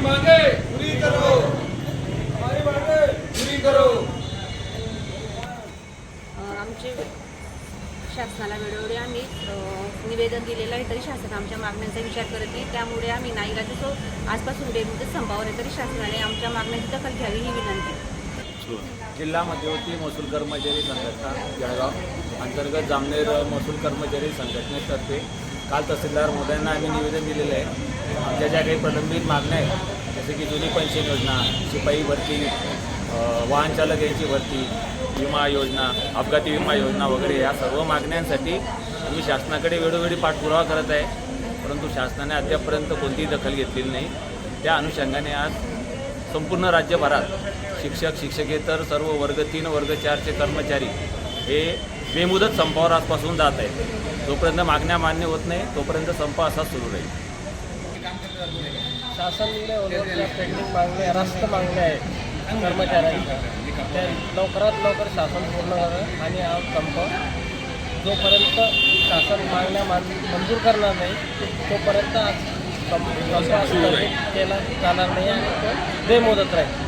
मांगे पूरी करो, हमारी मांगे पूरी करो। आमचे शासनाला वेळोवेळी आम्ही निवेदन दिलेलं आहे, तरी शासन आमच्या मागण्यांचा विचार करत नाही। त्यामुळे आम्ही नाईलाजास्तव आजपासून बेमुदत संपावर आहे, तरी शासनाने आमच्या मागण्यांची दखल घ्यावी ही विनंती। जिल्हा मध्यवर्ती महसूल कर्मचारी संघटना जळगाव अंतर्गत जामनेर महसूल कर्मचारी संघटनेतर्फे काल तहसीलदार महोदयांना आम्ही निवेदन दिलेलं आहे। आमच्या ज्या काही प्रलंबित मागण्या आहेत, जसे की जुनी पेन्शन योजना, शिपाई भरती, वाहन चालक यांची भरती, विमा योजना, अपघाती विमा योजना वगैरे या सर्व मागण्यांसाठी आम्ही शासनाकडे वेळोवेळी पाठपुरावा करत आहे, परंतु शासनाने अद्यापपर्यंत कोणतीही दखल घेतलेली नाही। त्या अनुषंगाने आज संपूर्ण राज्यभरात शिक्षक, शिक्षकेतर सर्व वर्ग 3, वर्ग 4चे कर्मचारी हे बेमुदत संपावर आजपासून जात आहेत। जोपर्यंत मागण्या मान्य होत नाही तोपर्यंत संप असाच सुरू राहील। शासन लेवलवर पेंडिंग मागण्या, रास्त मागण्या आहेत कर्मचाऱ्यांच्या, त्या लवकरात लवकर शासन पूर्ण करावं आणि हा संप जोपर्यंत शासन मागण्या मंजूर करणार नाही तोपर्यंत संप केला जाणार नाही आणि तो बेमुदत राहील।